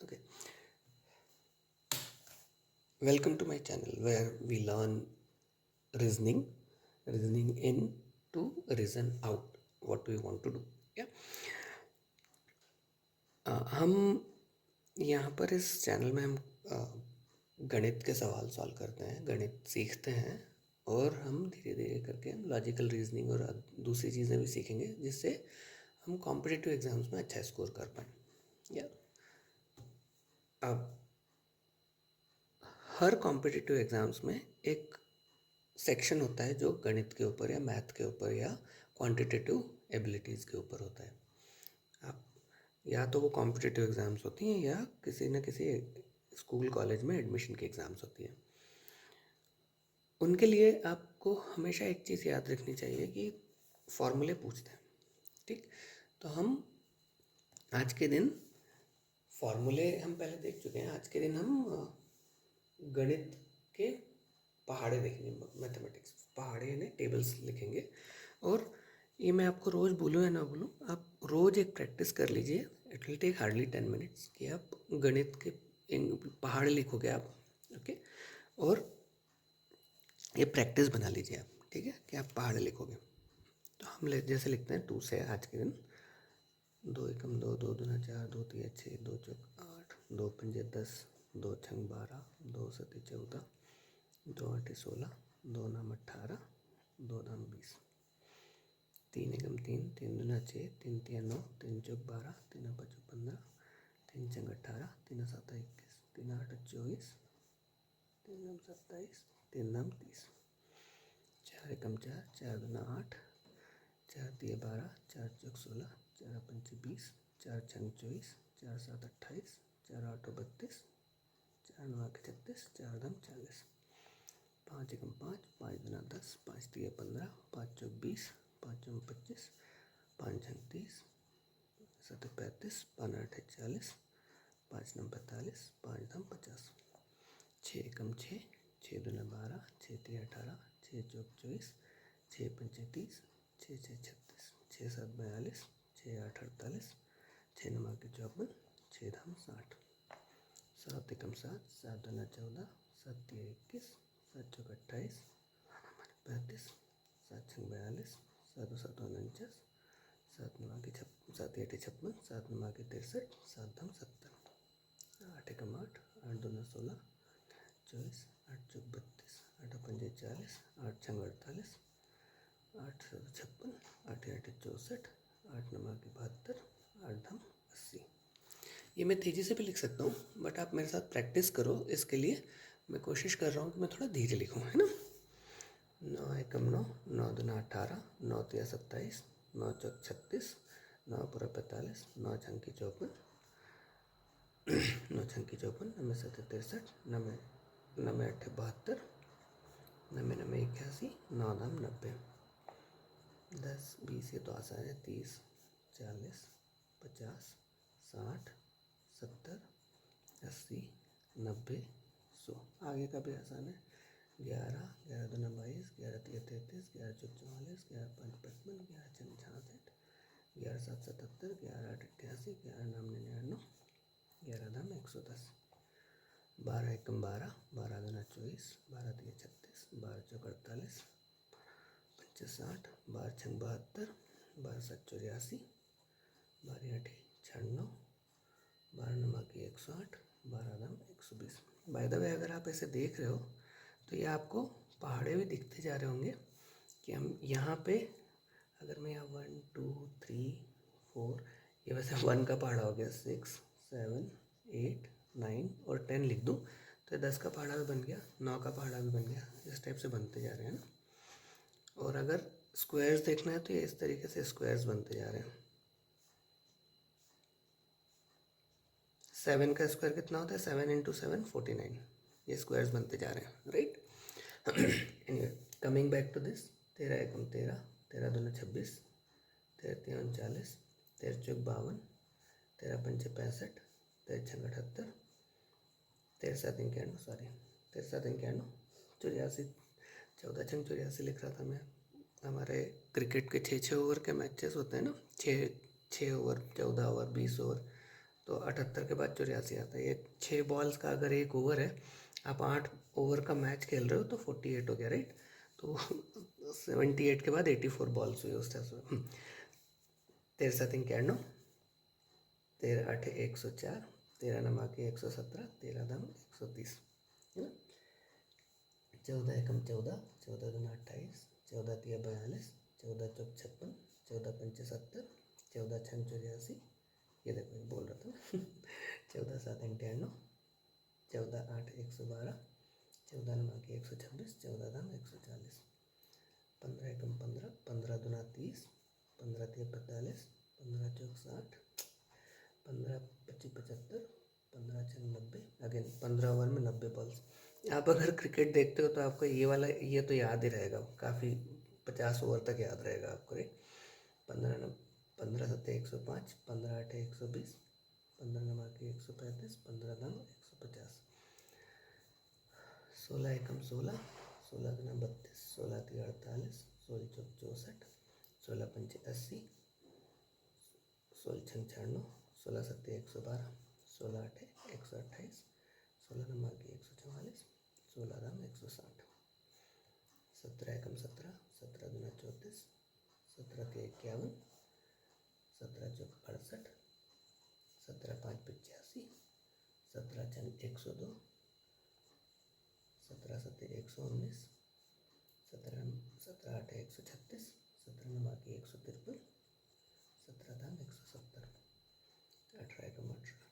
Okay, welcome to my channel where we learn reasoning, reasoning in to reason out. What do we want to do? Yeah, हम यहाँ पर इस channel में हम गणित के सवाल सॉल्व करते हैं, गणित सीखते हैं और हम धीरे धीरे करके लॉजिकल रीजनिंग और दूसरी चीज़ें भी सीखेंगे जिससे हम कॉम्पिटिटिव एग्जाम्स में अच्छा स्कोर कर पाएँ। या अब हर कॉम्पिटिटिव एग्जाम्स में एक सेक्शन होता है जो गणित के ऊपर या मैथ के ऊपर या क्वांटिटेटिव एबिलिटीज़ के ऊपर होता है। आप या तो वो कॉम्पिटिटिव एग्ज़ाम्स होती हैं या किसी न किसी स्कूल कॉलेज में एडमिशन की एग्ज़ाम्स होती हैं। उनके लिए आपको हमेशा एक चीज़ याद रखनी चाहिए कि फॉर्मूले पूछते हैं, ठीक। तो हम आज के दिन फॉर्मूले हम पहले देख चुके हैं। आज के दिन हम गणित के पहाड़े देखेंगे, मैथमेटिक्स पहाड़े ने टेबल्स लिखेंगे। और ये मैं आपको रोज़ बोलूँ या ना बोलूँ, आप रोज़ एक प्रैक्टिस कर लीजिए। It will take hardly 10 minutes कि आप गणित के पहाड़ लिखोगे आप। ओके, और ये प्रैक्टिस बना लीजिए आप, ठीक है, कि आप पहाड़ लिखोगे। तो हम जैसे लिखते हैं 2 से आज के दिन 2 एकम 2, 2 दूना 4, 2 तिया 6, 2 चौक 8, 2 पंजे 10, 2 छंग 12, 2 सती 14, 2 आठे 16, 2 नाम 18, 2 दाम 20, 3 एकम 3, 3 दूना 6, 3 तिया 9, 3 चौक 12, 3 पाँच 15, 3 छंग 18, 3 सात 21, 3 आठ 24, 3 नाम 27, 3 नाम 30, 4 एकम 4, 4 दूना 8, 4 तिया 12, 4 चौक 16, 4 पंचे 20, 4 छंग 24, 4 सात 28, 4 आठ 32, 4 नौ 36, 4 दाम 40, 5 एकम 5, 5 दूना 10, 5 तिया 15, 5 चौक 20, 5 चौक 25, 5 छंग 30, 7 35, 5 आठ 40, 5 नौ 45, 5 दाम 50, 6 एकम 6, 6 दूना 12, 6 तिया 18, 6 चौक 24, 6 पंचे 30, 6 छः 36, 6 सात 42, 6 आठ 48, 6 नौ 54, 6 धाम 60, 7 एकम 7, 7 दूना 14, 7 तिया 21, 7 चौक 28, 35, 7 छंग 42, 7 सात 49, 7 नौ 7 आठ 56, 7 नौ 63, 7 धाम 70, 8 एकम 8, 8 दूना 16, 24, 8 चौक 32, 8 पंजे 40, 8 छंग 48, 8 सात 56, 8 आठ 64, 8 नौ 72, 8 धाम 80। ये मैं तेज़ी से भी लिख सकता हूँ, बट आप मेरे साथ प्रैक्टिस करो। इसके लिए मैं कोशिश कर रहा हूँ कि मैं थोड़ा धीरे लिखूँ, है ना। 9 एकम 9, 9 दूना 18, 9 तिया 27, 9 चौक 36, 9 पूरा 45, 9 छंग की 54, 9 छंग की 54, 9 सात 63, 9 9 आठ 72, 9 9 81, 9 दाम 90, 10 20 ये तो आसान है, 30 40 50 60 70 80 90 100। आगे का भी आसान है, 11 11 दूना 22, 11 तिया 33, 11 चौक 44, 11 पाँच 55, 11 छः 66, 11 सात 77, 11 आठ 88, 11 नाम 99, 11 दाम 110, 12 एकम 12, 12 दूना 24, 12 तिया 36, 12 चौक 48, 60, 12 छंग 72, 12 सात 84, 12 आठ 96, 12 नौ की 108, 12 दाम 120। बाय द वे अगर आप ऐसे देख रहे हो तो ये आपको पहाड़े भी दिखते जा रहे होंगे कि हम यहाँ पे अगर मैं यहाँ 1 2 3 4, ये वैसे 1 का पहाड़ा हो गया, 6 7 8 9 और 10 लिख दूँ तो 10 का पहाड़ा भी बन गया, 9 का पहाड़ा भी बन गया। इस टाइप से बनते जा रहे हैं ना। और अगर स्क्वायर्स देखना है तो ये इस तरीके से स्क्वायर्स बनते जा रहे हैं। 7 का स्क्वायर कितना होता है, 7 इंटू 7 49। ये स्क्वायर्स बनते जा रहे हैं, right. Anyway, coming back to this, 13 एकम 13, 13 दूना 26, 13 तिया 39, 13 चौक 52, 13 पंचे 65, 13 छंग 78, 13 सात 91, सॉरी 13 सात 91, 84, 14 छंग 84 लिख रहा था मैं। हमारे क्रिकेट के 6 ओवर के मैचेस होते हैं ना, 6 ओवर 14 ओवर 20 ओवर, तो 78 के बाद 84 आता है। ये 6 बॉल्स का अगर एक ओवर है, आप 8 ओवर का मैच खेल रहे हो तो 48 हो गया, राइट। तो 78 के बाद 84 बॉल्स हुई उस टेस्ट में। 13 7 91, 13 8 104, 13 9 के 117, 13 दाम 130, है ना। 14 एकम 14, 14 दूना 28, 14 तिया 42, 14 चौक 56, 14 पंचे 70, 14 छंग 84, ये देखो ये बोल रहा था 14 7 91, 14 8 112, 14 9 के 126, 14 दाम 140, 15 एकम 15, 15 दूना 30, 15 तिया 45, 15 चौक 60, 15 25 75, 15 छंग 90, अगेन 15 ओवर में 90 बॉल्स। आप अगर क्रिकेट देखते हो तो आपको ये वाला ये तो याद ही रहेगा, काफ़ी 50 ओवर तक याद रहेगा आपको, राइट। 15 7 105, 15 8 120, 15 9 के 135, 15 दाम 150, 16 एकम 16, 16 दूना 32, 16 तिया 48, 16 चौक 64, 16 पंचे 80, 16 छंग 96, 16 7 112, 16 8 128, 16 9 के 144, 16 दाम 160, 17 एकम 17, 17 दूना 34, 17 तिया 51, 17 चौक 68, 17 5 85, 17 छंग 102, 17 7 119, 17 8 136, 17 9 के 153, 17 दाम 170, 18 एकम 18,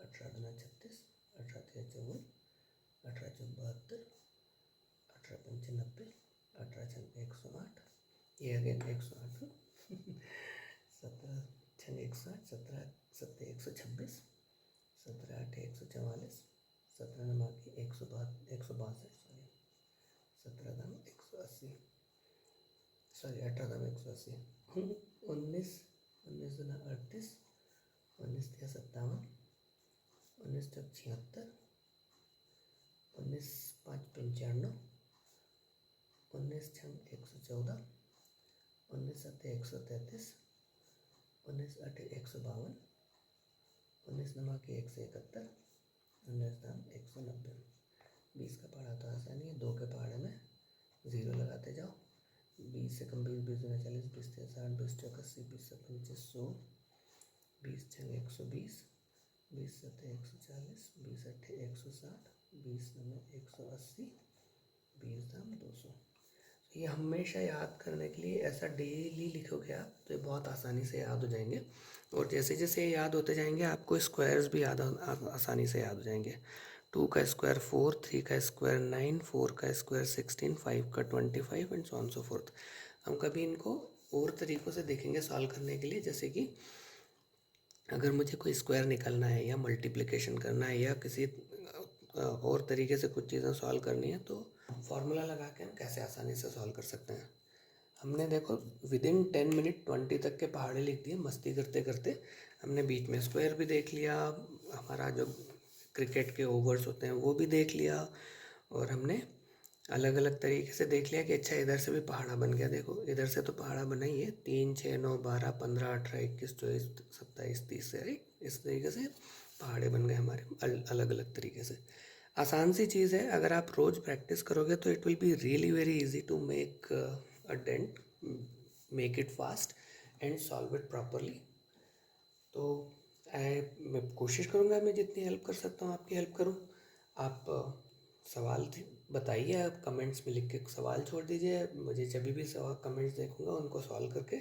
18 दूना 36, 18 तिया 54, 18 चौक 72, 18 पंचे 90, 18 छंग 108, ये अगेन 108 17 छंग 108, 17 7 126, 17 8 144, 17 9 के 162, सॉरी 17 दाम 180, सॉरी 18 दाम 180, 19 19 दूना 38, 19 तिया 57, 19 चौक 76, 19 5 95, 19 छंग 114, 19 7 133, 19 8 152, 19 9 के 171, 19 दाम 190। 20 का पहाड़ा तो आसानी है, 2 के पहाड़े में 0 लगाते जाओ। 20 से कम 20, 20 दूना 40, 20 तिया 60, 20 चौक 80, 20 से 25 100, 20 छंग 120, 20 7 140, 20 8 160, 20 9 180, 20 दाम 200। ये हमेशा याद करने के लिए ऐसा डेली लिखोगे आप तो ये बहुत आसानी से याद हो जाएंगे। और जैसे जैसे याद होते जाएंगे आपको स्क्वायर्स भी याद आसानी से याद हो जाएंगे। 2 का स्क्वायर 4, 3 का स्क्वायर 9, 4 का स्क्वायर 16, 5 का 25 and so on so fourth. हम कभी इनको और तरीक़ों से देखेंगे सॉल्व करने के लिए, जैसे कि अगर मुझे कोई स्क्वायर निकालना है या मल्टीप्लिकेशन करना है या किसी और तरीके से कुछ चीज़ें सॉल्व करनी है तो फॉर्मूला लगा के हम कैसे आसानी से सॉल्व कर सकते हैं। हमने देखो विदिन 10 मिनट 20 तक के पहाड़े लिख दिए मस्ती करते करते। हमने बीच में स्क्वायर भी देख लिया, हमारा जो क्रिकेट के ओवर्स होते हैं वो भी देख लिया, और हमने अलग अलग तरीके से देख लिया कि अच्छा इधर से भी पहाड़ा बन गया। देखो इधर से तो पहाड़ा बना ही है, 3 6 9 12 15 18 21 24 27 30 से, राइट। इस तरीके से पहाड़े बन गए हमारे अलग अलग तरीके से। आसान सी चीज़ है, अगर आप रोज़ प्रैक्टिस करोगे तो it will be really very easy to make a dent, make it fast and solve it properly. तो मैं कोशिश करूँगा मैं जितनी हेल्प कर सकता हूँ आपकी हेल्प करूँ। आप सवाल बताइए, आप कमेंट्स में लिख के सवाल छोड़ दीजिए, मुझे जब भी सवाल कमेंट्स देखूँगा उनको सॉल्व करके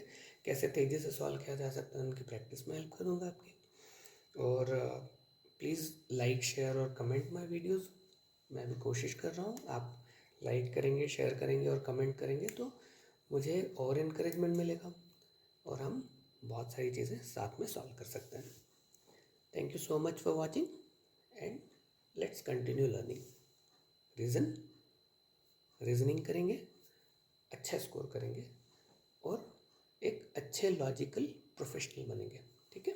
कैसे तेज़ी से सॉल्व किया जा सकता है उनकी प्रैक्टिस में हेल्प करूँगा आपकी। और प्लीज़ लाइक शेयर और कमेंट माय वीडियोस। मैं भी कोशिश कर रहा हूँ, आप लाइक करेंगे, शेयर करेंगे और कमेंट करेंगे तो मुझे और इनकरेजमेंट मिलेगा और हम बहुत सारी चीज़ें साथ में सॉल्व कर सकते हैं। Thank you so much for watching and let's continue learning. Reasoning करेंगे, अच्छा स्कोर करेंगे और एक अच्छे लॉजिकल प्रोफेशनल बनेंगे, ठीक है।